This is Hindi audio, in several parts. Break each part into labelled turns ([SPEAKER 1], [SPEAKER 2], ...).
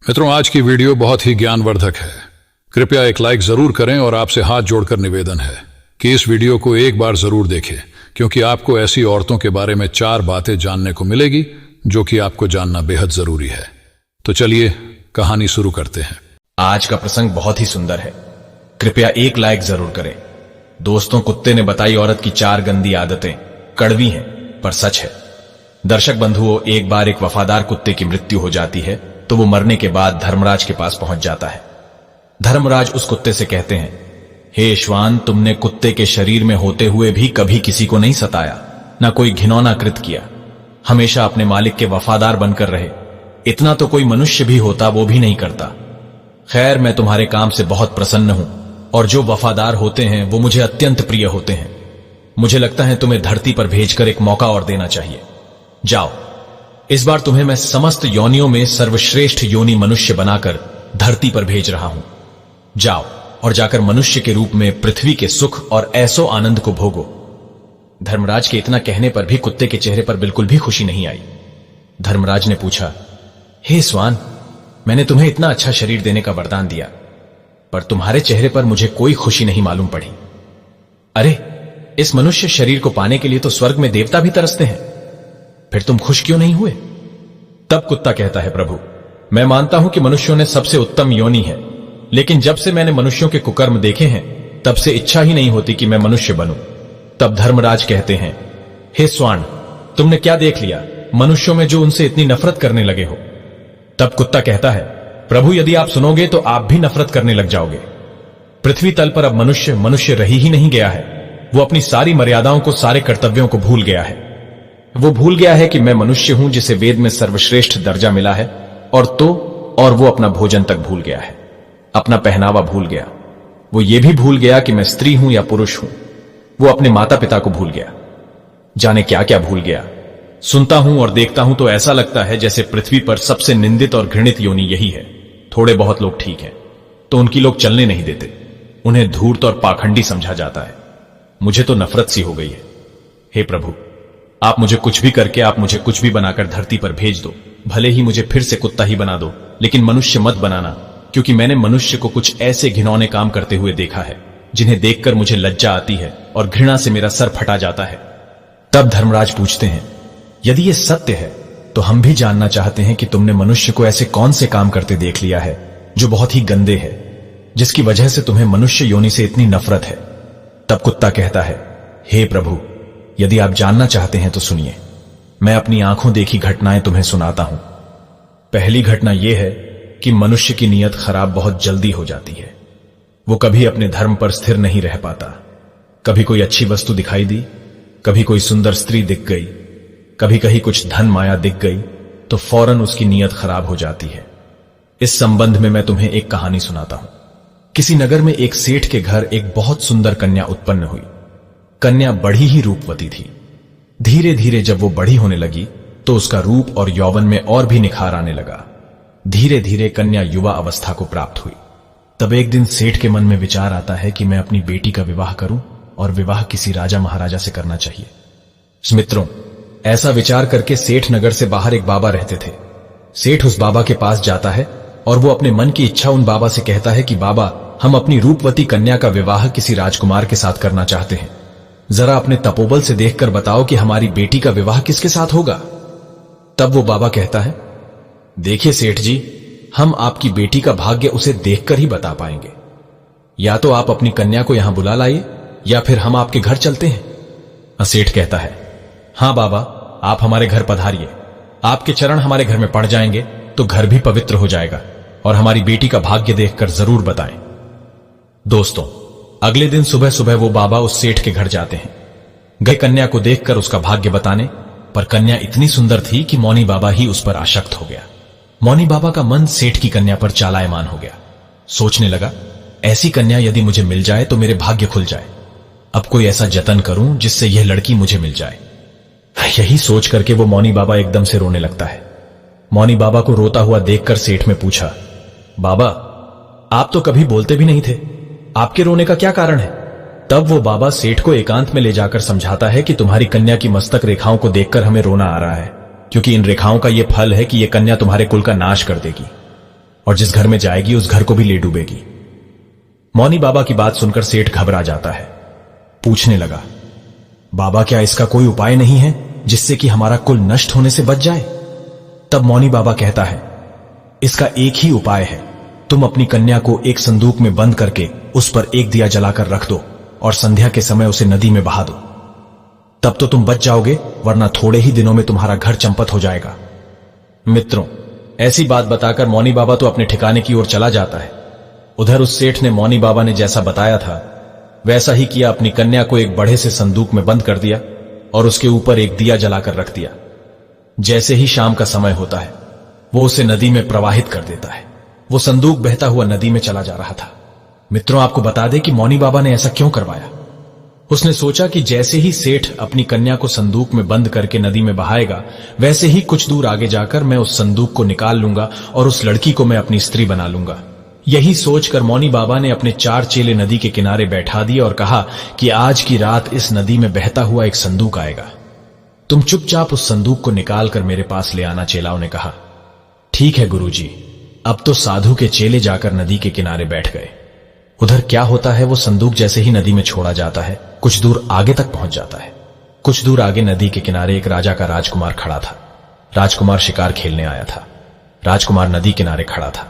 [SPEAKER 1] मित्रों, आज की वीडियो बहुत ही ज्ञानवर्धक है। कृपया एक लाइक जरूर करें और आपसे हाथ जोड़कर निवेदन है कि इस वीडियो को एक बार जरूर देखें, क्योंकि आपको ऐसी औरतों के बारे में 4 बातें जानने को मिलेगी जो कि आपको जानना बेहद जरूरी है। तो चलिए कहानी शुरू करते हैं।
[SPEAKER 2] आज का प्रसंग बहुत ही सुंदर है। कृपया एक लाइक जरूर करें। दोस्तों, कुत्ते ने बताई औरत की 4 गंदी आदतें। कड़वी हैं पर सच है। दर्शक बंधुओं, एक बार एक वफादार कुत्ते की मृत्यु हो जाती है तो वो मरने के बाद धर्मराज के पास पहुंच जाता है। धर्मराज उस कुत्ते से कहते हैं, हे श्वान, तुमने कुत्ते के शरीर में होते हुए भी कभी किसी को नहीं सताया, ना कोई घिनौना कृत किया, हमेशा अपने मालिक के वफादार बनकर रहे। इतना तो कोई मनुष्य भी होता, वो भी नहीं करता। खैर, मैं तुम्हारे काम से बहुत प्रसन्न हूं और जो वफादार होते हैं वो मुझे अत्यंत प्रिय होते हैं। मुझे लगता है तुम्हें धरती पर भेजकर एक मौका और देना चाहिए। जाओ, इस बार तुम्हें मैं समस्त योनियों में सर्वश्रेष्ठ योनि मनुष्य बनाकर धरती पर भेज रहा हूं। जाओ और जाकर मनुष्य के रूप में पृथ्वी के सुख और ऐसो आनंद को भोगो। धर्मराज के इतना कहने पर भी कुत्ते के चेहरे पर बिल्कुल भी खुशी नहीं आई। धर्मराज ने पूछा, हे स्वान, मैंने तुम्हें इतना अच्छा शरीर देने का वरदान दिया, पर तुम्हारे चेहरे पर मुझे कोई खुशी नहीं मालूम पड़ी। अरे, इस मनुष्य शरीर को पाने के लिए तो स्वर्ग में देवता भी तरसते हैं, फिर तुम खुश क्यों नहीं हुए? तब कुत्ता कहता है, प्रभु, मैं मानता हूं कि मनुष्यों ने सबसे उत्तम योनि है, लेकिन जब से मैंने मनुष्यों के कुकर्म देखे हैं तब से इच्छा ही नहीं होती कि मैं मनुष्य बनूं। तब धर्मराज कहते हैं, हे स्वान, तुमने क्या देख लिया मनुष्यों में जो उनसे इतनी नफरत करने लगे हो? तब कुत्ता कहता है, प्रभु, यदि आप सुनोगे तो आप भी नफरत करने लग जाओगे। पृथ्वी तल पर अब मनुष्य रही ही नहीं गया है। वो अपनी सारी मर्यादाओं को, सारे कर्तव्यों को भूल गया है। वो भूल गया है कि मैं मनुष्य हूं जिसे वेद में सर्वश्रेष्ठ दर्जा मिला है, और वो अपना भोजन तक भूल गया है, अपना पहनावा भूल गया। वो ये भी भूल गया कि मैं स्त्री हूं या पुरुष हूं। वो अपने माता पिता को भूल गया, जाने क्या क्या भूल गया। सुनता हूं और देखता हूं तो ऐसा लगता है जैसे पृथ्वी पर सबसे निंदित और घृणित योनि यही है। थोड़े बहुत लोग ठीक हैं तो उनकी लोग चलने नहीं देते, उन्हें धूर्त और पाखंडी समझा जाता है। मुझे तो नफरत सी हो गई है। हे प्रभु, आप मुझे कुछ भी करके, आप मुझे कुछ भी बनाकर धरती पर भेज दो। भले ही मुझे फिर से कुत्ता ही बना दो, लेकिन मनुष्य मत बनाना, क्योंकि मैंने मनुष्य को कुछ ऐसे घिनौने काम करते हुए देखा है जिन्हें देखकर मुझे लज्जा आती है और घृणा से मेरा सर फटा जाता है। तब धर्मराज पूछते हैं, यदि ये सत्य है तो हम भी जानना चाहते हैं कि तुमने मनुष्य को ऐसे कौन से काम करते देख लिया है जो बहुत ही गंदे हैं, जिसकी वजह से तुम्हें मनुष्य योनि से इतनी नफरत है। तब कुत्ता कहता है, हे प्रभु, यदि आप जानना चाहते हैं तो सुनिए। मैं अपनी आंखों देखी घटनाएं तुम्हें सुनाता हूं। पहली घटना यह है कि मनुष्य की नीयत खराब बहुत जल्दी हो जाती है। वो कभी अपने धर्म पर स्थिर नहीं रह पाता। कभी कोई अच्छी वस्तु दिखाई दी, कभी कोई सुंदर स्त्री दिख गई, कभी कहीं कुछ धन माया दिख गई, तो फौरन उसकी नीयत खराब हो जाती है। इस संबंध में मैं तुम्हें एक कहानी सुनाता हूं। किसी नगर में एक सेठ के घर एक बहुत सुंदर कन्या उत्पन्न हुई। कन्या बड़ी ही रूपवती थी। धीरे धीरे जब वो बड़ी होने लगी तो उसका रूप और यौवन में और भी निखार आने लगा। धीरे धीरे कन्या युवा अवस्था को प्राप्त हुई। तब एक दिन सेठ के मन में विचार आता है कि मैं अपनी बेटी का विवाह करूं, और विवाह किसी राजा महाराजा से करना चाहिए। मित्रों, ऐसा विचार करके सेठ नगर से बाहर एक बाबा रहते थे। सेठ उस बाबा के पास जाता है और वो अपने मन की इच्छा उन बाबा से कहता है कि बाबा, हम अपनी रूपवती कन्या का विवाह किसी राजकुमार के साथ करना चाहते हैं। जरा अपने तपोबल से देखकर बताओ कि हमारी बेटी का विवाह किसके साथ होगा। तब वो बाबा कहता है, देखिए सेठ जी, हम आपकी बेटी का भाग्य उसे देखकर ही बता पाएंगे। या तो आप अपनी कन्या को यहां बुला लाइए, या फिर हम आपके घर चलते हैं। सेठ कहता है, हां बाबा, आप हमारे घर पधारिए। आपके चरण हमारे घर में पड़ जाएंगे तो घर भी पवित्र हो जाएगा, और हमारी बेटी का भाग्य देखकर जरूर बताएं। दोस्तों, अगले दिन सुबह सुबह वो बाबा उस सेठ के घर जाते हैं। गए कन्या को देखकर उसका भाग्य बताने, पर कन्या इतनी सुंदर थी कि मौनी बाबा ही उस पर आसक्त हो गया। मौनी बाबा का मन सेठ की कन्या पर चालायमान हो गया। सोचने लगा, ऐसी कन्या यदि मुझे मिल जाए तो मेरे भाग्य खुल जाए। अब कोई ऐसा जतन करूं जिससे यह लड़की मुझे मिल जाए। यही सोच करके वो मौनी बाबा एकदम से रोने लगता है। मौनी बाबा को रोता हुआ देखकर सेठ ने पूछा, बाबा, आप तो कभी बोलते भी नहीं थे, आपके रोने का क्या कारण है? तब वो बाबा सेठ को एकांत में ले जाकर समझाता है कि तुम्हारी कन्या की मस्तक रेखाओं को देखकर हमें रोना आ रहा है, क्योंकि इन रेखाओं का यह फल है कि यह कन्या तुम्हारे कुल का नाश कर देगी। और जिस घर में जाएगी उस घर को भी ले डूबेगी। मौनी बाबा की बात सुनकर सेठ घबरा जाता है। पूछने लगा, बाबा क्या इसका कोई उपाय नहीं है जिससे कि हमारा कुल नष्ट होने से बच जाए? तब मौनी बाबा कहता है, इसका एक ही उपाय है, तुम अपनी कन्या को एक संदूक में बंद करके उस पर एक दिया जलाकर रख दो और संध्या के समय उसे नदी में बहा दो। तब तो तुम बच जाओगे, वरना थोड़े ही दिनों में तुम्हारा घर चंपत हो जाएगा। मित्रों, ऐसी बात बताकर मौनी बाबा तो अपने ठिकाने की ओर चला जाता है। उधर उस सेठ ने मौनी बाबा ने जैसा बताया था वैसा ही किया। अपनी कन्या को एक बड़े से संदूक में बंद कर दिया और उसके ऊपर एक दिया जलाकर रख दिया। जैसे ही शाम का समय होता है वो उसे नदी में प्रवाहित कर देता है। वो संदूक बहता हुआ नदी में चला जा रहा था। मित्रों, आपको बता दें कि मौनी बाबा ने ऐसा क्यों करवाया। उसने सोचा कि जैसे ही सेठ अपनी कन्या को संदूक में बंद करके नदी में बहाएगा, वैसे ही कुछ दूर आगे जाकर मैं उस संदूक को निकाल लूंगा और उस लड़की को मैं अपनी स्त्री बना लूंगा। यही सोचकर मौनी बाबा ने अपने 4 चेले नदी के किनारे बैठा दिए और कहा कि आज की रात इस नदी में बहता हुआ एक संदूक आएगा, तुम चुपचाप उस संदूक को निकालकर मेरे पास ले आना। चेलाओं ने कहा, ठीक है गुरुजी। अब तो साधु के चेले जाकर नदी के किनारे बैठ गए। उधर क्या होता है, वो संदूक जैसे ही नदी में छोड़ा जाता है कुछ दूर आगे तक पहुंच जाता है। कुछ दूर आगे नदी के किनारे एक राजा का राजकुमार खड़ा था। राजकुमार शिकार खेलने आया था। राजकुमार नदी किनारे खड़ा था।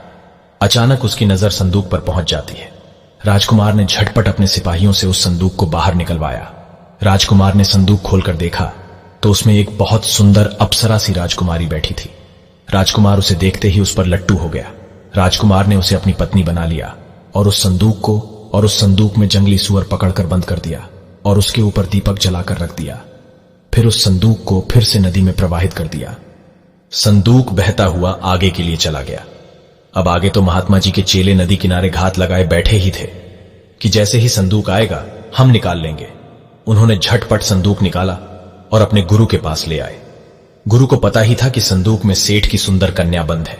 [SPEAKER 2] अचानक उसकी नजर संदूक पर पहुंच जाती है। राजकुमार ने झटपट अपने सिपाहियों से उस संदूक को बाहर निकलवाया। राजकुमार ने संदूक खोलकर देखा तो उसमें एक बहुत सुंदर अप्सरा सी राजकुमारी बैठी थी। राजकुमार उसे देखते ही उस पर लट्टू हो गया। राजकुमार ने उसे अपनी पत्नी बना लिया और उस संदूक में जंगली सुअर पकड़कर बंद कर दिया और उसके ऊपर दीपक जलाकर रख दिया। फिर उस संदूक को फिर से नदी में प्रवाहित कर दिया। संदूक बहता हुआ आगे के लिए चला गया। अब आगे तो महात्मा जी के चेले नदी किनारे घात लगाए बैठे ही थे कि जैसे ही संदूक आएगा हम निकाल लेंगे। उन्होंने झटपट संदूक निकाला और अपने गुरु के पास ले आए। गुरु को पता ही था कि संदूक में सेठ की सुंदर कन्या बंद है,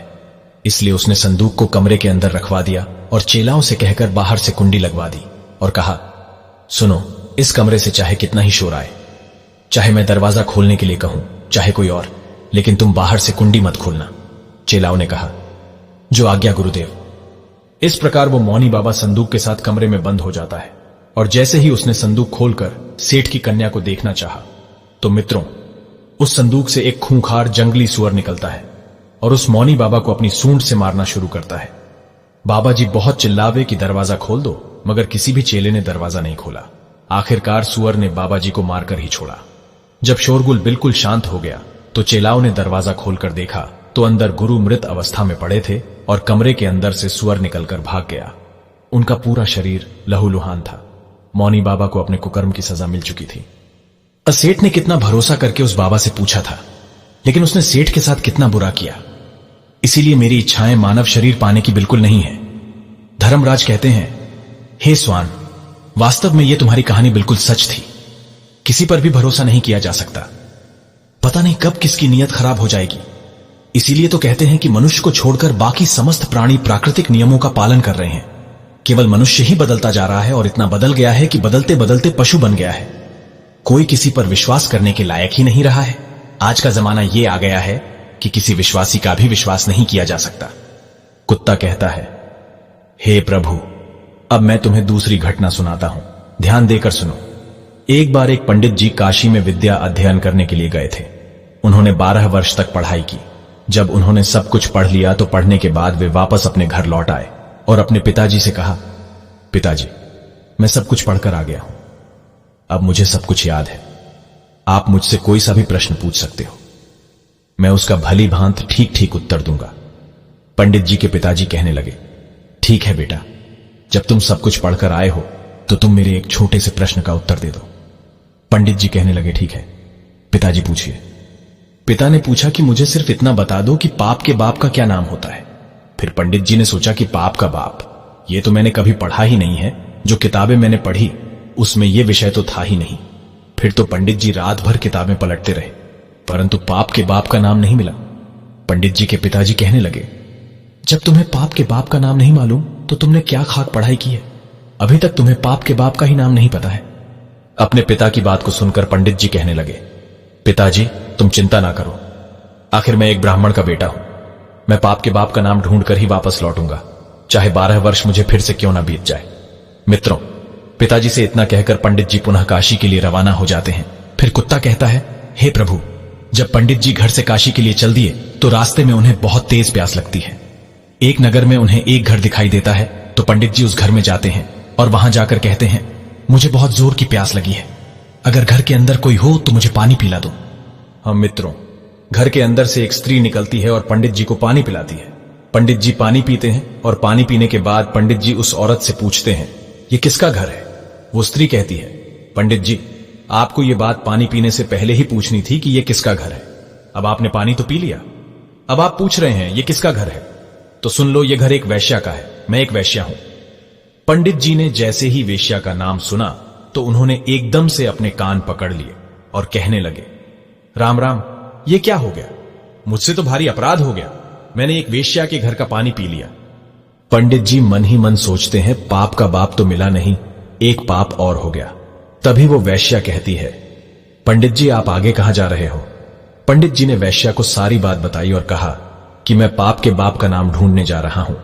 [SPEAKER 2] इसलिए उसने संदूक को कमरे के अंदर रखवा दिया और चेलाओं से कहकर बाहर से कुंडी लगवा दी और कहा, सुनो, इस कमरे से चाहे कितना ही शोर आए, चाहे मैं दरवाजा खोलने के लिए कहूं, चाहे कोई और, लेकिन तुम बाहर से कुंडी मत खोलना। चेलाओं ने कहा, जो आज्ञा गुरुदेव। इस प्रकार वो मौनी बाबा संदूक के साथ कमरे में बंद हो जाता है और जैसे ही उसने संदूक खोलकर सेठ की कन्या को देखना चाहा तो मित्रों, उस संदूक से एक खूंखार जंगली सुअर निकलता है और उस मौनी बाबा को अपनी सूंड से मारना शुरू करता है। बाबा जी बहुत चिल्लावे कि दरवाजा खोल दो, मगर किसी भी चेले ने दरवाजा नहीं खोला। आखिरकार सुअर ने बाबा जी को मारकर ही छोड़ा। जब शोरगुल बिल्कुल शांत हो गया तो चेलाओं ने दरवाजा खोलकर देखा तो अंदर गुरु मृत अवस्था में पड़े थे और कमरे के अंदर से सुअर निकलकर भाग गया। उनका पूरा शरीर लहूलुहान था। मौनी बाबा को अपने कुकर्म की सजा मिल चुकी थी। सेठ ने कितना भरोसा करके उस बाबा से पूछा था, लेकिन उसने सेठ के साथ कितना बुरा किया। इसीलिए मेरी इच्छाएं मानव शरीर पाने की बिल्कुल नहीं है। धर्मराज कहते हैं, हे स्वान, वास्तव में यह तुम्हारी कहानी बिल्कुल सच थी। किसी पर भी भरोसा नहीं किया जा सकता। पता नहीं कब किसकी नीयत खराब हो जाएगी। इसीलिए तो कहते हैं कि मनुष्य को छोड़कर बाकी समस्त प्राणी प्राकृतिक नियमों का पालन कर रहे हैं। केवल मनुष्य ही बदलता जा रहा है और इतना बदल गया है कि बदलते बदलते पशु बन गया है। कोई किसी पर विश्वास करने के लायक ही नहीं रहा है। आज का जमाना यह आ गया है कि किसी विश्वासी का भी विश्वास नहीं किया जा सकता। कुत्ता कहता है, हे प्रभु, अब मैं तुम्हें दूसरी घटना सुनाता हूं, ध्यान देकर सुनो। एक बार एक पंडित जी काशी में विद्या अध्ययन करने के लिए गए थे। उन्होंने 12 वर्ष तक पढ़ाई की। जब उन्होंने सब कुछ पढ़ लिया तो पढ़ने के बाद वे वापस अपने घर लौट आए और अपने पिताजी से कहा, पिताजी, मैं सब कुछ पढ़कर आ गया हूं। अब मुझे सब कुछ याद है। आप मुझसे कोई सा भी प्रश्न पूछ सकते हो, मैं उसका भली भांत ठीक ठीक उत्तर दूंगा। पंडित जी के पिताजी कहने लगे, ठीक है बेटा, जब तुम सब कुछ पढ़कर आए हो तो तुम मेरे एक छोटे से प्रश्न का उत्तर दे दो। पंडित जी कहने लगे, ठीक है पिताजी, पूछिए। पिता ने पूछा कि मुझे सिर्फ इतना बता दो कि पाप के बाप का क्या नाम होता है। फिर पंडित जी ने सोचा कि पाप का बाप, ये तो मैंने कभी पढ़ा ही नहीं है। जो किताबें मैंने पढ़ी उसमें यह विषय तो था ही नहीं। फिर तो पंडित जी रात भर किताबें पलटते रहे, परंतु पाप के बाप का नाम नहीं मिला। पंडित जी के पिताजी कहने लगे, जब तुम्हें पाप के बाप का नाम नहीं मालूम तो तुमने क्या खाक पढ़ाई की है? अभी तक तुम्हें पाप के बाप का ही नाम नहीं पता है। अपने पिता की बात को सुनकर पंडित जी कहने लगे, पिताजी तुम चिंता ना करो, आखिर मैं एक ब्राह्मण का बेटा हूं। मैं पाप के बाप का नाम ढूंढकर ही वापस लौटूंगा, चाहे 12 वर्ष मुझे फिर से क्यों ना बीत जाए। मित्रों, पिताजी से इतना कहकर पंडित जी पुनः काशी के लिए रवाना हो जाते हैं। फिर कुत्ता कहता है, हे प्रभु, जब पंडित जी घर से काशी के लिए चल दिए तो रास्ते में उन्हें बहुत तेज प्यास लगती है। एक नगर में उन्हें एक घर दिखाई देता है तो पंडित जी उस घर में जाते हैं और वहां जाकर कहते हैं, मुझे बहुत जोर की प्यास लगी है, अगर घर के अंदर कोई हो तो मुझे पानी पिला दो। हम मित्रों, घर के अंदर से एक स्त्री निकलती है और पंडित जी को पानी पिलाती है। पंडित जी पानी पीते हैं और पानी पीने के बाद पंडित जी उस औरत से पूछते हैं, ये किसका घर है? वो स्त्री कहती है, पंडित जी, आपको ये बात पानी पीने से पहले ही पूछनी थी कि ये किसका घर है। अब आपने पानी तो पी लिया, अब आप पूछ रहे हैं ये किसका घर है, तो सुन लो, ये घर एक वेश्या का है, मैं एक वेश्या हूं। पंडित जी ने जैसे ही वेश्या का नाम सुना तो उन्होंने एकदम से अपने कान पकड़ लिए और कहने लगे, राम राम, ये क्या हो गया? मुझसे तो भारी अपराध हो गया, मैंने एक वेश्या के घर का पानी पी लिया। पंडित जी मन ही मन सोचते हैं, पाप का बाप तो मिला नहीं, एक पाप और हो गया। तभी वो वेश्या कहती है, पंडित जी, आप आगे कहां जा रहे हो? पंडित जी ने वेश्या को सारी बात बताई और कहा कि मैं पाप के बाप का नाम ढूंढने जा रहा हूं,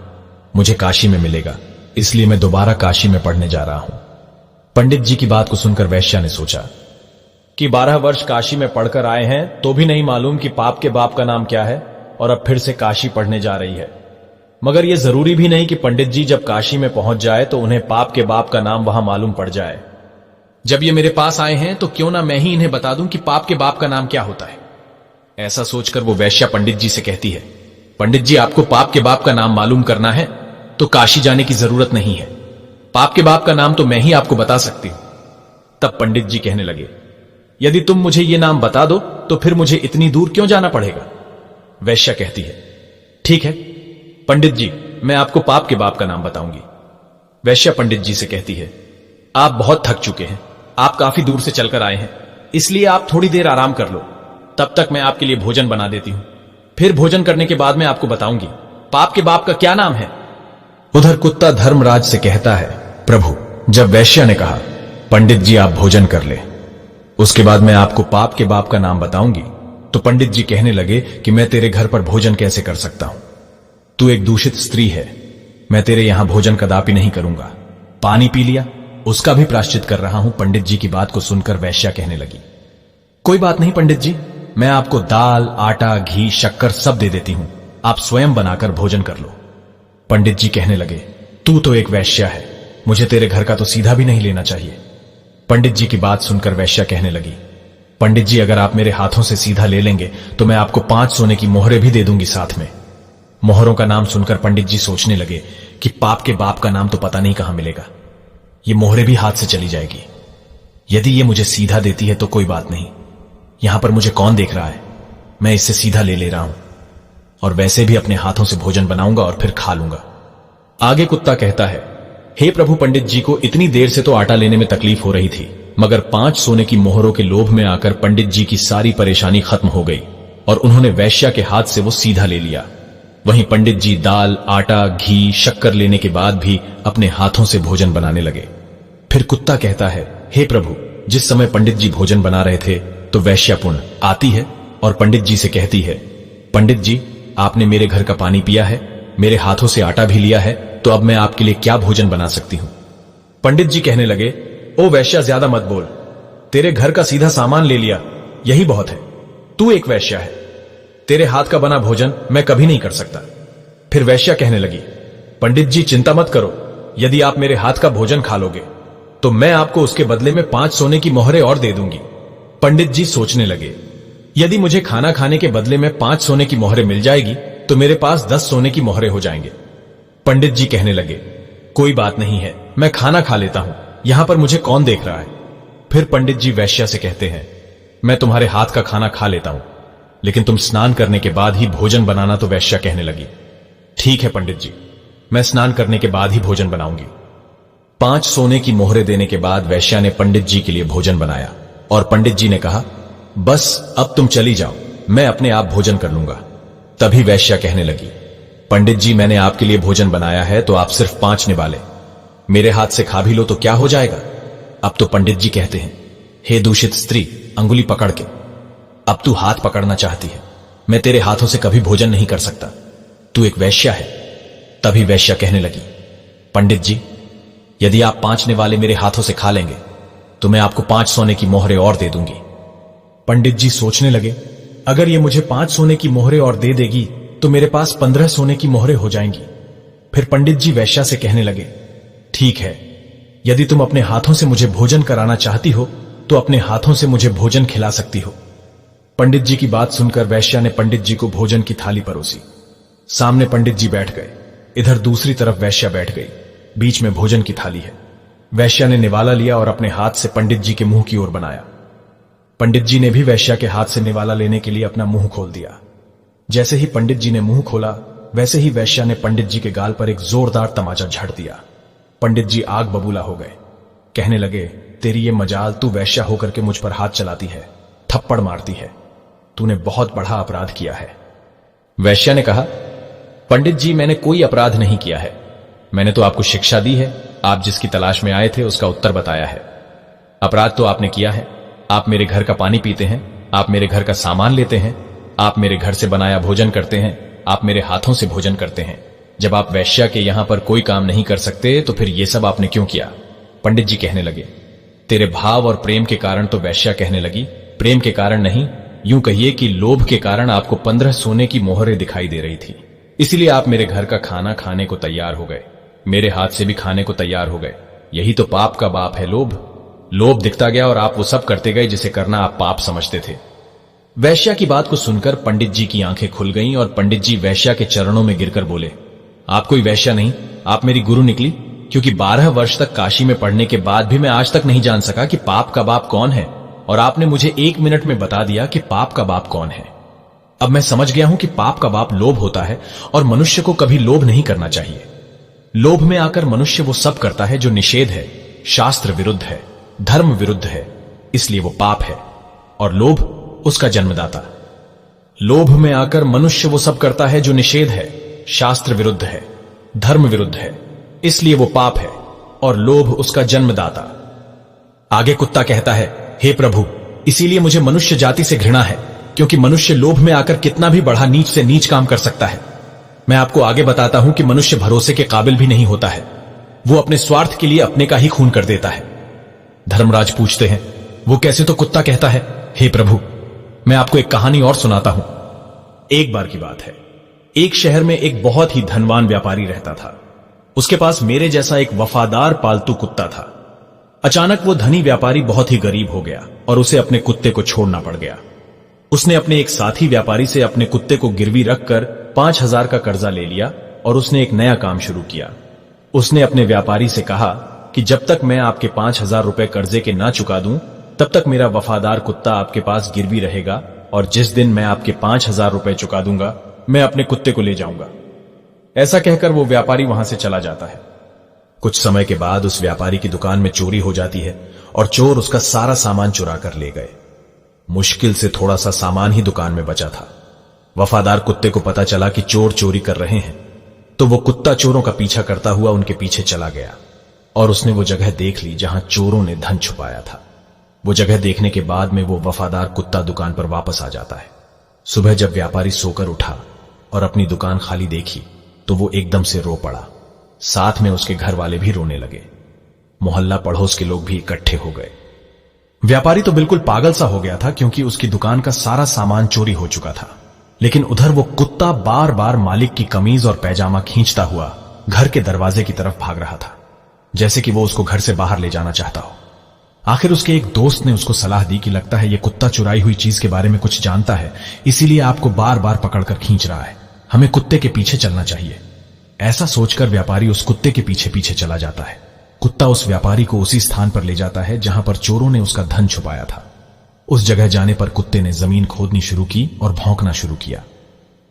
[SPEAKER 2] मुझे काशी में मिलेगा, इसलिए मैं दोबारा काशी में पढ़ने जा रहा हूं। पंडित जी की बात को सुनकर वेश्या ने सोचा कि 12 वर्ष काशी में पढ़कर आए हैं तो भी नहीं मालूम कि पाप के बाप का नाम क्या है, और अब फिर से काशी पढ़ने जा रही है। मगर यह जरूरी भी नहीं कि पंडित जी जब काशी में पहुंच जाए तो उन्हें पाप के बाप का नाम वहां मालूम पड़ जाए। जब ये मेरे पास आए हैं तो क्यों ना मैं ही इन्हें बता दूं कि पाप के बाप का नाम क्या होता है। ऐसा सोचकर वो वेश्या पंडित जी से कहती है, पंडित जी, आपको पाप के बाप का नाम मालूम करना है तो काशी जाने की जरूरत नहीं है, पाप के बाप का नाम तो मैं ही आपको बता सकती हूं। तब पंडित जी कहने लगे, यदि तुम मुझे यह नाम बता दो तो फिर मुझे इतनी दूर क्यों जाना पड़ेगा? वैश्या कहती है, ठीक है पंडित जी, मैं आपको पाप के बाप का नाम बताऊंगी। वैश्या पंडित जी से कहती है, आप बहुत थक चुके हैं, आप काफी दूर से चलकर आए हैं, इसलिए आप थोड़ी देर आराम कर लो, तब तक मैं आपके लिए भोजन बना देती हूं, फिर भोजन करने के बाद मैं आपको बताऊंगी पाप के बाप का क्या नाम है। उधर कुत्ता धर्मराज से कहता है, प्रभु, जब वैश्या ने कहा पंडित जी आप भोजन कर ले, उसके बाद मैं आपको पाप के बाप का नाम बताऊंगी, तो पंडित जी कहने लगे कि मैं तेरे घर पर भोजन कैसे कर सकता हूं, तू एक दूषित स्त्री है, मैं तेरे यहां भोजन कदापि नहीं करूंगा। पानी पी लिया, उसका भी प्रायश्चित कर रहा हूं। पंडित जी की बात को सुनकर वैश्या कहने लगी, कोई बात नहीं पंडित जी, मैं आपको दाल, आटा, घी, शक्कर सब दे देती हूं, आप स्वयं बनाकर भोजन कर लो। पंडित जी कहने लगे, तू तो एक वैश्या है, मुझे तेरे घर का तो सीधा भी नहीं लेना चाहिए। पंडित जी की बात सुनकर वैश्या कहने लगी, पंडित जी, अगर आप मेरे हाथों से सीधा ले लेंगे तो मैं आपको 5 सोने की मोहरें भी दे दूंगी साथ में। मोहरों का नाम सुनकर पंडित जी सोचने लगे कि पाप के बाप का नाम तो पता नहीं कहां मिलेगा, ये मोहरें भी हाथ से चली जाएगी। यदि ये मुझे सीधा देती है तो कोई बात नहीं, यहां पर मुझे कौन देख रहा है, मैं इससे सीधा ले रहा हूं, और वैसे भी अपने हाथों से भोजन बनाऊंगा और फिर खा लूंगा। आगे कुत्ता कहता है, हे प्रभु, पंडित जी को इतनी देर से तो आटा लेने में तकलीफ हो रही थी, मगर 5 सोने की मोहरों के लोभ में आकर पंडित जी की सारी परेशानी खत्म हो गई और उन्होंने वैश्या के हाथ से वो सीधा ले लिया। वहीं पंडित जी दाल, आटा, घी, शक्कर लेने के बाद भी अपने हाथों से भोजन बनाने लगे। फिर कुत्ता कहता है, हे प्रभु, जिस समय पंडित जी भोजन बना रहे थे तो वैश्या पुण्य आती है और पंडित जी से कहती है, पंडित जी, आपने मेरे घर का पानी पिया है, मेरे हाथों से आटा भी लिया है, तो अब मैं आपके लिए क्या भोजन बना सकती हूं? पंडित जी कहने लगे, ओ वैश्या, ज्यादा मत बोल, तेरे घर का सीधा सामान ले लिया, यही बहुत है, तू एक वैश्या है, तेरे हाथ का बना भोजन मैं कभी नहीं कर सकता। फिर वैश्या कहने लगी, पंडित जी चिंता मत करो, यदि आप मेरे हाथ का भोजन खा लोगे तो मैं आपको उसके बदले में 5 सोने की मोहरें और दे दूंगी। पंडित जी सोचने लगे, यदि मुझे खाना खाने के बदले में 5 सोने की मोहरें मिल जाएगी तो मेरे पास 10 सोने की मोहरें हो जाएंगे। पंडित जी कहने लगे, कोई बात नहीं है, मैं खाना खा लेता हूं, यहां पर मुझे कौन देख रहा है। फिर पंडित जी वैश्या से कहते हैं, मैं तुम्हारे हाथ का खाना खा लेता हूं, लेकिन तुम स्नान करने के बाद ही भोजन बनाना। तो वैश्या कहने लगी, ठीक है पंडित जी, मैं स्नान करने के बाद ही भोजन बनाऊंगी। 5 सोने की मोहरें देने के बाद वैश्या ने पंडित जी के लिए भोजन बनाया और पंडित जी ने कहा, बस अब तुम चली जाओ, मैं अपने आप भोजन कर लूंगा। तभी वैश्या कहने लगी, पंडित जी, मैंने आपके लिए भोजन बनाया है तो आप सिर्फ 5 निवाले, मेरे हाथ से खा भी लो तो क्या हो जाएगा। अब तो पंडित जी कहते हैं, हे दूषित स्त्री, अंगुली पकड़ के, अब तू हाथ पकड़ना चाहती है, मैं तेरे हाथों से कभी भोजन नहीं कर सकता। तू एक वैश्या है। तभी वैश्या कहने लगी, पंडित जी, यदि आप 5 निवाले मेरे हाथों से खा लेंगे तो मैं आपको 5 सोने की मोहरें और दे दूंगी। पंडित जी सोचने लगे, अगर ये मुझे 5 सोने की मोहरें और दे देगी तो मेरे पास 15 सोने की मोहरें हो जाएंगी। फिर पंडित जी वैश्या से कहने लगे, ठीक है, यदि तुम अपने हाथों से मुझे भोजन कराना चाहती हो तो अपने हाथों से मुझे भोजन खिला सकती हो। पंडित जी की बात सुनकर वैश्या ने पंडित जी को भोजन की थाली परोसी। सामने पंडित जी बैठ गए, इधर दूसरी तरफ वैश्या बैठ गई, बीच में भोजन की थाली है। वैश्या ने निवाला लिया और अपने हाथ से पंडित जी के मुंह की ओर बनाया। पंडित जी ने भी वैश्या के हाथ से निवाला लेने के लिए अपना मुंह खोल दिया। जैसे ही पंडित जी ने मुंह खोला, वैसे ही वैश्या ने पंडित जी के गाल पर एक जोरदार तमाचा झड़ दिया। पंडित जी आग बबूला हो गए, कहने लगे, तेरी ये मजाल, तू वैश्या होकर के मुझ पर हाथ चलाती है, थप्पड़ मारती है, तूने बहुत बड़ा अपराध किया है। वैश्या ने कहा, पंडित जी, मैंने कोई अपराध नहीं किया है, मैंने तो आपको शिक्षा दी है, आप जिसकी तलाश में आए थे उसका उत्तर बताया है। अपराध तो आपने किया है, आप मेरे घर का पानी पीते हैं, आप मेरे घर का सामान लेते हैं, आप मेरे घर से बनाया भोजन करते हैं, आप मेरे हाथों से भोजन करते हैं। जब आप वैश्या के यहां पर कोई काम नहीं कर सकते तो फिर यह सब आपने क्यों किया? पंडित जी कहने लगे, तेरे भाव और प्रेम के कारण। तो वैश्या कहने लगी, प्रेम के कारण नहीं, यूं कहिए कि लोभ के कारण आपको 15 सोने की मोहरें दिखाई दे रही थी, इसलिए आप मेरे घर का खाना खाने को तैयार हो गए, मेरे हाथ से भी खाने को तैयार हो गए। यही तो पाप का बाप है, लोभ। लोभ दिखता गया और आप वो सब करते गए जिसे करना आप पाप समझते थे। वैश्या की बात को सुनकर पंडित जी की आंखें खुल गईं और पंडित जी वैश्या के चरणों में गिरकर बोले, आप कोई वैश्या नहीं, आप मेरी गुरु निकली, क्योंकि 12 वर्ष तक काशी में पढ़ने के बाद भी मैं आज तक नहीं जान सका कि पाप का बाप कौन है, और आपने मुझे 1 मिनट में बता दिया कि पाप का बाप कौन है। अब मैं समझ गया हूं कि पाप का बाप लोभ होता है और मनुष्य को कभी लोभ नहीं करना चाहिए। लोभ में आकर मनुष्य वो सब करता है जो निषेध है, शास्त्र विरुद्ध है, धर्म विरुद्ध है, इसलिए वो पाप है और लोभ उसका जन्मदाता। लोभ में आकर मनुष्य वो सब करता है जो निषेध है, शास्त्र विरुद्ध है, धर्म विरुद्ध है, इसलिए वो पाप है और लोभ उसका जन्मदाता। आगे कुत्ता कहता है, हे प्रभु, इसीलिए मुझे मनुष्य जाति से घृणा है, क्योंकि मनुष्य लोभ में आकर कितना भी बड़ा नीच से नीच काम कर सकता है। मैं आपको आगे बताता हूं कि मनुष्य भरोसे के काबिल भी नहीं होता है, वो अपने स्वार्थ के लिए अपने का ही खून कर देता है। धर्मराज पूछते हैं, वो कैसे? तो कुत्ता कहता है, हे प्रभु, मैं आपको एक कहानी और सुनाता हूं। एक बार की बात है, एक शहर में एक बहुत ही धनवान व्यापारी रहता था। उसके पास मेरे जैसा एक वफादार पालतू कुत्ता था। अचानक वो धनी व्यापारी बहुत ही गरीब हो गया और उसे अपने कुत्ते को छोड़ना पड़ गया। उसने अपने एक साथी व्यापारी से अपने कुत्ते को गिरवी रखकर 5000 का कर्जा ले लिया और उसने एक नया काम शुरू किया। उसने अपने व्यापारी से कहा कि जब तक मैं आपके 5000 रुपए कर्जे के ना चुका दूं, तब तक मेरा वफादार कुत्ता आपके पास गिरवी रहेगा, और जिस दिन मैं आपके 5000 रुपए चुका दूंगा, मैं अपने कुत्ते को ले जाऊंगा। ऐसा कहकर वो व्यापारी वहां से चला जाता है। कुछ समय के बाद उस व्यापारी की दुकान में चोरी हो जाती है और चोर उसका सारा सामान चुरा कर ले गए। मुश्किल से थोड़ा सा सामान ही दुकान में बचा था। वफादार कुत्ते को पता चला कि चोर चोरी कर रहे हैं, तो वो कुत्ता चोरों का पीछा करता हुआ उनके पीछे चला गया और उसने वो जगह देख ली जहां चोरों ने धन छुपाया था। वो जगह देखने के बाद में वो वफादार कुत्ता दुकान पर वापस आ जाता है। सुबह जब व्यापारी सोकर उठा और अपनी दुकान खाली देखी तो वो एकदम से रो पड़ा। साथ में उसके घर वाले भी रोने लगे। मोहल्ला पड़ोस के लोग भी इकट्ठे हो गए। व्यापारी तो बिल्कुल पागल सा हो गया था, क्योंकि उसकी दुकान का सारा सामान चोरी हो चुका था। लेकिन उधर वो कुत्ता बार बार मालिक की कमीज और पैजामा खींचता हुआ घर के दरवाजे की तरफ भाग रहा था, जैसे कि वो उसको घर से बाहर ले जाना चाहता हो। आखिर उसके एक दोस्त ने उसको सलाह दी कि लगता है ये कुत्ता चुराई हुई चीज के बारे में कुछ जानता है, इसीलिए आपको बार बार पकड़कर खींच रहा है, हमें कुत्ते के पीछे चलना चाहिए। ऐसा सोचकर व्यापारी उस कुत्ते के पीछे पीछे चला जाता है। कुत्ता उस व्यापारी को उसी स्थान पर ले जाता है जहां पर चोरों ने उसका धन छुपाया था। उस जगह जाने पर कुत्ते ने जमीन खोदनी शुरू की और भौंकना शुरू किया,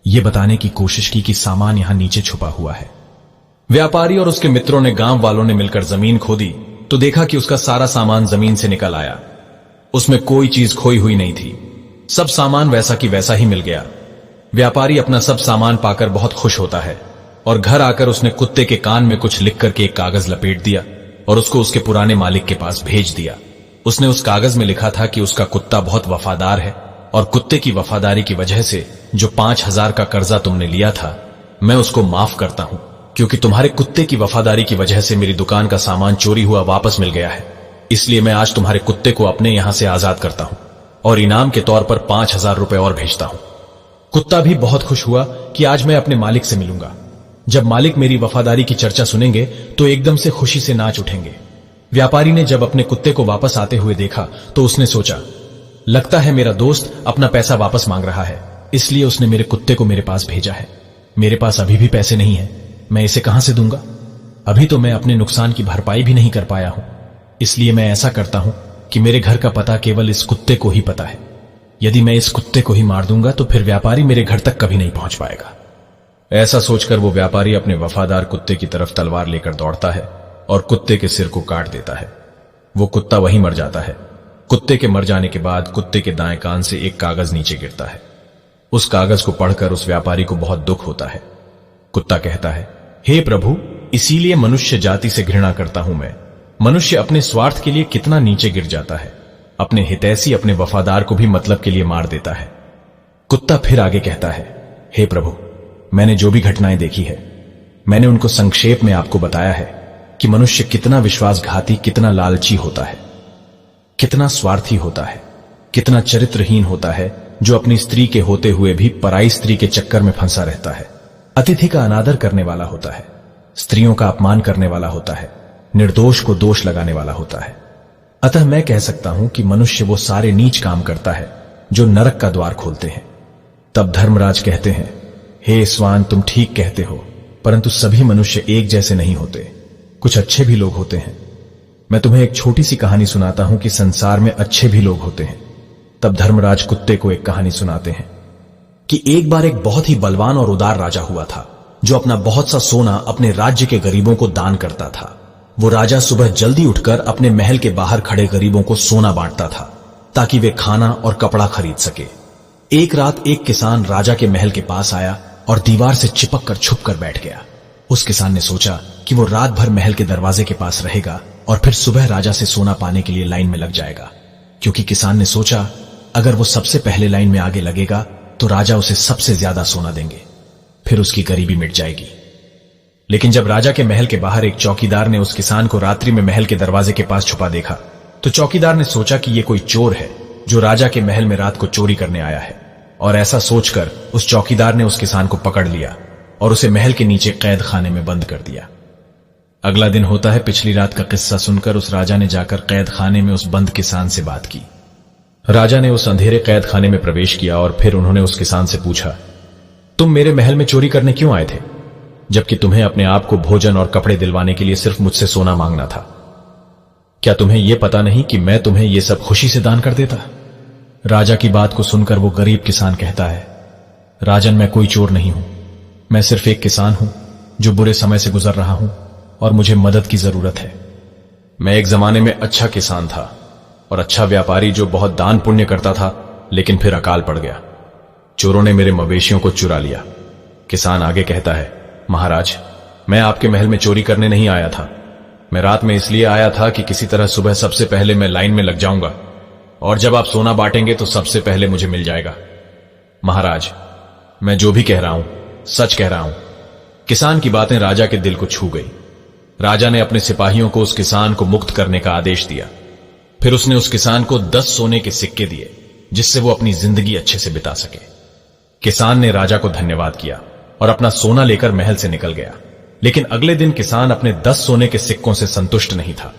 [SPEAKER 2] यह बताने की कोशिश की कि सामान यहां नीचे छुपा हुआ है। व्यापारी और उसके मित्रों ने, गांव वालों ने मिलकर जमीन खोदी तो देखा कि उसका सारा सामान जमीन से निकल आया। उसमें कोई चीज खोई हुई नहीं थी, सब सामान वैसा की वैसा ही मिल गया। व्यापारी अपना सब सामान पाकर बहुत खुश होता है और घर आकर उसने कुत्ते के कान में कुछ लिख करके एक कागज लपेट दिया और उसको उसके पुराने मालिक के पास भेज दिया। उसने उस कागज में लिखा था कि उसका कुत्ता बहुत वफादार है और कुत्ते की वफादारी की वजह से जो 5000 का कर्जा तुमने लिया था मैं उसको माफ करता हूं, क्योंकि तुम्हारे कुत्ते की वफादारी की वजह से मेरी दुकान का सामान चोरी हुआ वापस मिल गया है। इसलिए मैं आज तुम्हारे कुत्ते को अपने यहां से आजाद करता हूं और इनाम के तौर पर 5,000 रुपए और भेजता हूं। कुत्ता भी बहुत खुश हुआ कि आज मैं अपने मालिक से मिलूंगा। जब मालिक मेरी वफादारी की चर्चा सुनेंगे तो एकदम से खुशी से नाच उठेंगे। व्यापारी ने जब अपने कुत्ते को वापस आते हुए देखा तो उसने सोचा, लगता है मेरा दोस्त अपना पैसा वापस मांग रहा है, इसलिए उसने मेरे कुत्ते को मेरे पास भेजा है। मेरे पास अभी भी पैसे नहीं है, मैं इसे कहां से दूंगा? अभी तो मैं अपने नुकसान की भरपाई भी नहीं कर पाया हूं। इसलिए मैं ऐसा करता हूं कि मेरे घर का पता केवल इस कुत्ते को ही पता है। यदि मैं इस कुत्ते को ही मार दूंगा तो फिर व्यापारी मेरे घर तक कभी नहीं पहुंच पाएगा। ऐसा सोचकर वो व्यापारी अपने वफादार कुत्ते की तरफ तलवार लेकर दौड़ता है और कुत्ते के सिर को काट देता है। वो कुत्ता वहीं मर जाता है। कुत्ते के मर जाने के बाद कुत्ते के दाएं कान से एक कागज नीचे गिरता है। उस कागज को पढ़कर उस व्यापारी को बहुत दुख होता है। कुत्ता कहता है, हे प्रभु, इसीलिए मनुष्य जाति से घृणा करता हूं मैं। मनुष्य अपने स्वार्थ के लिए कितना नीचे गिर जाता है। अपने हितैषी अपने वफादार को भी मतलब के लिए मार देता है। कुत्ता फिर आगे कहता है, हे प्रभु, मैंने जो भी घटनाएं देखी है, मैंने उनको संक्षेप में आपको बताया है कि मनुष्य कितना विश्वासघाती, कितना लालची होता है, कितना स्वार्थी होता है, कितना चरित्रहीन होता है, जो अपनी स्त्री के होते हुए भी पराई स्त्री के चक्कर में फंसा रहता है। अतिथि का अनादर करने वाला होता है, स्त्रियों का अपमान करने वाला होता है, निर्दोष को दोष लगाने वाला होता है। अतः मैं कह सकता हूं कि मनुष्य वो सारे नीच काम करता है जो नरक का द्वार खोलते हैं। तब धर्मराज कहते हैं, हे स्वान, तुम ठीक कहते हो, परंतु सभी मनुष्य एक जैसे नहीं होते। कुछ अच्छे भी लोग होते हैं। मैं तुम्हें एक छोटी सी कहानी सुनाता हूं कि संसार में अच्छे भी लोग होते हैं। तब धर्मराज कुत्ते को एक कहानी सुनाते हैं कि एक बार एक बहुत ही बलवान और उदार राजा हुआ था, जो अपना बहुत सा सोना अपने राज्य के गरीबों को दान करता था। वो राजा सुबह जल्दी उठकर अपने महल के बाहर खड़े गरीबों को सोना बांटता था ताकि वे खाना और कपड़ा खरीद सके। एक रात एक किसान राजा के महल के पास आया और दीवार से चिपक कर छुप कर बैठ गया। उस किसान ने सोचा कि वो रात भर महल के दरवाजे के पास रहेगा और फिर सुबह राजा से सोना पाने के लिए लाइन में लग जाएगा, क्योंकि किसान ने सोचा अगर वो सबसे पहले लाइन में आगे लगेगा तो राजा उसे सबसे ज्यादा सोना देंगे, फिर उसकी गरीबी मिट जाएगी। लेकिन जब राजा के महल के बाहर एक चौकीदार ने उस किसान को रात्रि में महल के दरवाजे के पास छुपा देखा तो चौकीदार ने सोचा कि ये कोई चोर है जो राजा के महल में रात को चोरी करने आया है, और ऐसा सोचकर उस चौकीदार ने उस किसान को पकड़ लिया और उसे महल के नीचे कैद खाने में बंद कर दिया। अगला दिन होता है। पिछली रात का किस्सा सुनकर उस राजा ने जाकर कैद खाने में उस बंद किसान से बात की। राजा ने उस अंधेरे कैद खाने में प्रवेश किया और फिर उन्होंने उस किसान से पूछा, तुम मेरे महल में चोरी करने क्यों आए थे, जबकि तुम्हें अपने आप को भोजन और कपड़े दिलवाने के लिए सिर्फ मुझसे सोना मांगना था? क्या तुम्हें यह पता नहीं कि मैं तुम्हें यह सब खुशी से दान कर देता? राजा की बात को सुनकर वो गरीब किसान कहता है, राजन, मैं कोई चोर नहीं हूं। मैं सिर्फ एक किसान हूं जो बुरे समय से गुजर रहा हूं और मुझे मदद की जरूरत है। मैं एक जमाने में अच्छा किसान था और अच्छा व्यापारी जो बहुत दान पुण्य करता था, लेकिन फिर अकाल पड़ गया। चोरों ने मेरे मवेशियों को चुरा लिया। किसान आगे कहता है, महाराज, मैं आपके महल में चोरी करने नहीं आया था। मैं रात में इसलिए आया था कि किसी तरह सुबह सबसे पहले मैं लाइन में लग जाऊंगा और जब आप सोना बांटेंगे तो सबसे पहले मुझे मिल जाएगा। महाराज, मैं जो भी कह रहा हूं सच कह रहा हूं। किसान की बातें राजा के दिल को छू गई। राजा ने अपने सिपाहियों को उस किसान को मुक्त करने का आदेश दिया। फिर उसने उस किसान को 10 सोने के सिक्के दिए जिससे वो अपनी जिंदगी अच्छे से बिता सके। किसान ने राजा को धन्यवाद किया और अपना सोना लेकर महल से निकल गया। लेकिन अगले दिन किसान अपने 10 सोने के सिक्कों से संतुष्ट नहीं था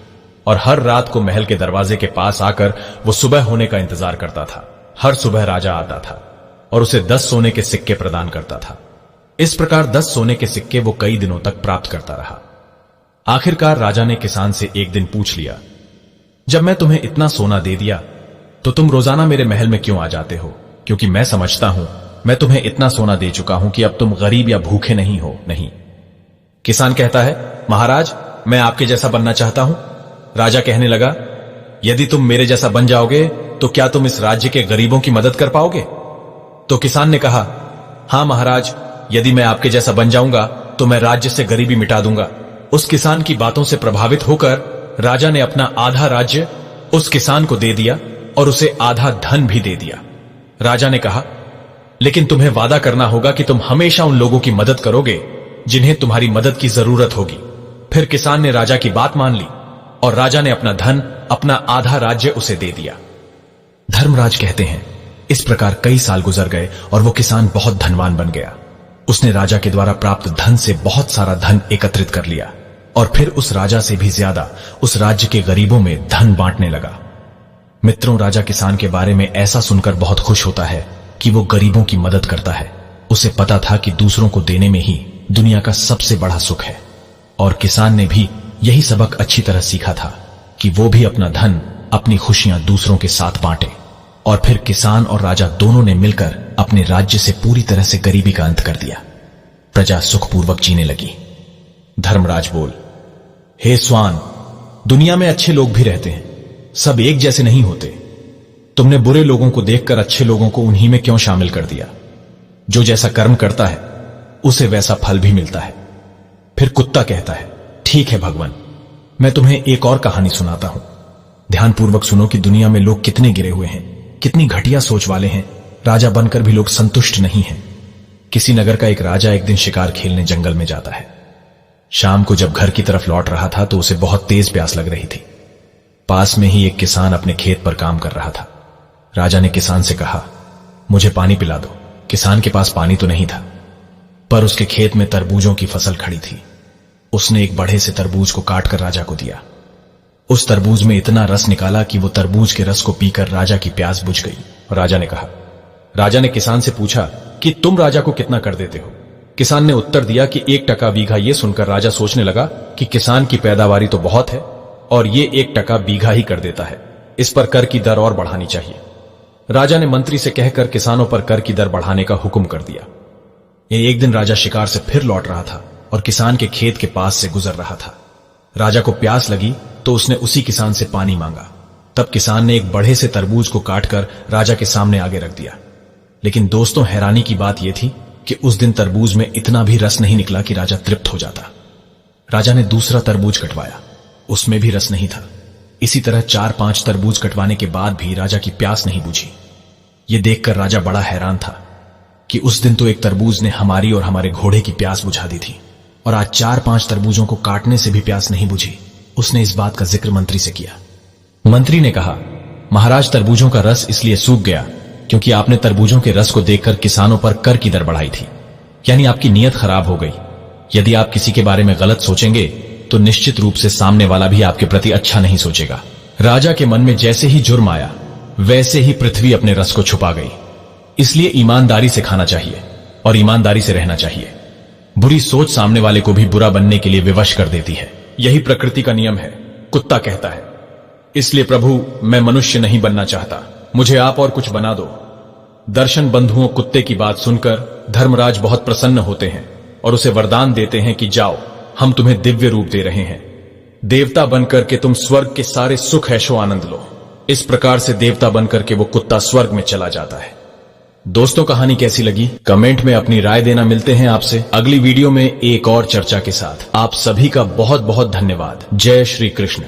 [SPEAKER 2] और हर रात को महल के दरवाजे के पास आकर वो सुबह होने का इंतजार करता था। हर सुबह राजा आता था और उसे 10 सोने के सिक्के प्रदान करता था। इस प्रकार 10 सोने के सिक्के वो कई दिनों तक प्राप्त करता रहा। आखिरकार राजा ने किसान से एक दिन पूछ लिया, जब मैं तुम्हें इतना सोना दे दिया तो तुम रोजाना मेरे महल में क्यों आ जाते हो? क्योंकि मैं समझता हूं मैं तुम्हें इतना सोना दे चुका हूं कि अब तुम गरीब या भूखे नहीं हो। नहीं। किसान कहता है, महाराज, मैं आपके जैसा बनना चाहता हूं। राजा कहने लगा, यदि तुम मेरे जैसा बन जाओगे तो क्या तुम इस राज्य के गरीबों की मदद कर पाओगे? तो किसान ने कहा, हां महाराज, यदि मैं आपके जैसा बन जाऊंगा तो मैं राज्य से गरीबी मिटा दूंगा। उस किसान की बातों से प्रभावित होकर राजा ने अपना आधा राज्य उस किसान को दे दिया और उसे आधा धन भी दे दिया। राजा ने कहा, लेकिन तुम्हें वादा करना होगा कि तुम हमेशा उन लोगों की मदद करोगे जिन्हें तुम्हारी मदद की जरूरत होगी। फिर किसान ने राजा की बात मान ली और राजा ने अपना धन, अपना आधा राज्य उसे दे दिया। धर्मराज कहते हैं, इस प्रकार कई साल गुजर गए और वो किसान बहुत धनवान बन गया। उसने राजा के द्वारा प्राप्त धन से बहुत सारा धन एकत्रित कर लिया और फिर उस राजा से भी ज्यादा उस राज्य के गरीबों में धन बांटने लगा। मित्रों, राजा किसान के बारे में ऐसा सुनकर बहुत खुश होता है कि वो गरीबों की मदद करता है। उसे पता था कि दूसरों को देने में ही दुनिया का सबसे बड़ा सुख है और किसान ने भी यही सबक अच्छी तरह सीखा था कि वो भी अपना धन, अपनी खुशियां दूसरों के साथ बांटे। और फिर किसान और राजा दोनों ने मिलकर अपने राज्य से पूरी तरह से गरीबी का अंत कर दिया। प्रजा सुखपूर्वक जीने लगी। धर्मराज बोल, हे स्वान, दुनिया में अच्छे लोग भी रहते हैं, सब एक जैसे नहीं होते। तुमने बुरे लोगों को देखकर अच्छे लोगों को उन्हीं में क्यों शामिल कर दिया? जो जैसा कर्म करता है उसे वैसा फल भी मिलता है। फिर कुत्ता कहता है, ठीक है भगवान, मैं तुम्हें एक और कहानी सुनाता हूं। ध्यानपूर्वक सुनो कि दुनिया में लोग कितने गिरे हुए हैं, कितनी घटिया सोच वाले हैं। राजा बनकर भी लोग संतुष्ट नहीं हैं। किसी नगर का एक राजा एक दिन शिकार खेलने जंगल में जाता है। शाम को जब घर की तरफ लौट रहा था तो उसे बहुत तेज प्यास लग रही थी। पास में ही एक किसान अपने खेत पर काम कर रहा था। राजा ने किसान से कहा, मुझे पानी पिला दो। किसान के पास पानी तो नहीं था, पर उसके खेत में तरबूजों की फसल खड़ी थी। उसने एक बढ़े से तरबूज को काटकर राजा को दिया। उस तरबूज में इतना रस निकाला कि वो तरबूज के रस को पीकर राजा की प्यास बुझ गई। राजा ने कहा, राजा ने किसान से पूछा कि तुम राजा को कितना कर देते हो? किसान ने उत्तर दिया कि 1 टका बीघा। यह सुनकर राजा सोचने लगा कि किसान की पैदावारी तो बहुत है और ये 1 टका बीघा ही कर देता है, इस पर कर की दर और बढ़ानी चाहिए। राजा ने मंत्री से कहकर किसानों पर कर की दर बढ़ाने का हुक्म कर दिया। एक दिन राजा शिकार से फिर लौट रहा था और किसान के खेत के पास से गुजर रहा था। राजा को प्यास लगी तो उसने उसी किसान से पानी मांगा। तब किसान ने एक बढ़े से तरबूज को काटकर राजा के सामने आगे रख दिया। लेकिन दोस्तों, हैरानी की बात यह थी कि उस दिन तरबूज में इतना भी रस नहीं निकला कि राजा तृप्त हो जाता। राजा ने दूसरा तरबूज कटवाया, उसमें भी रस नहीं था। इसी तरह 4-5 तरबूज कटवाने के बाद भी राजा की प्यास नहीं बुझी। यह देखकर राजा बड़ा हैरान था कि उस दिन तो एक तरबूज ने हमारी और हमारे घोड़े की प्यास बुझा दी थी और आज 4-5 तरबूजों को काटने से भी प्यास नहीं बुझी। उसने इस बात का जिक्र मंत्री से किया। मंत्री ने कहा, महाराज, तरबूजों का रस इसलिए सूख गया क्योंकि आपने तरबूजों के रस को देखकर किसानों पर कर की दर बढ़ाई थी, यानी आपकी नीयत खराब हो गई। यदि आप किसी के बारे में गलत सोचेंगे तो निश्चित रूप से सामने वाला भी आपके प्रति अच्छा नहीं सोचेगा। राजा के मन में जैसे ही जुर्म आया वैसे ही पृथ्वी अपने रस को छुपा गई। इसलिए ईमानदारी से खाना चाहिए और ईमानदारी से रहना चाहिए। बुरी सोच सामने वाले को भी बुरा बनने के लिए विवश कर देती है। यही प्रकृति का नियम है। कुत्ता कहता है, इसलिए प्रभु, मैं मनुष्य नहीं बनना चाहता, मुझे आप और कुछ बना दो। दर्शन बंधुओं कुत्ते की बात सुनकर धर्मराज बहुत प्रसन्न होते हैं और उसे वरदान देते हैं कि जाओ, हम तुम्हें दिव्य रूप दे रहे हैं। देवता बनकर के तुम स्वर्ग के सारे सुख ऐशो आनंद लो। इस प्रकार से देवता बनकर के वो कुत्ता स्वर्ग में चला जाता है। दोस्तों, कहानी कैसी लगी कमेंट में अपनी राय देना। मिलते हैं आपसे अगली वीडियो में एक और चर्चा के साथ। आप सभी का बहुत बहुत धन्यवाद। जय श्री कृष्ण।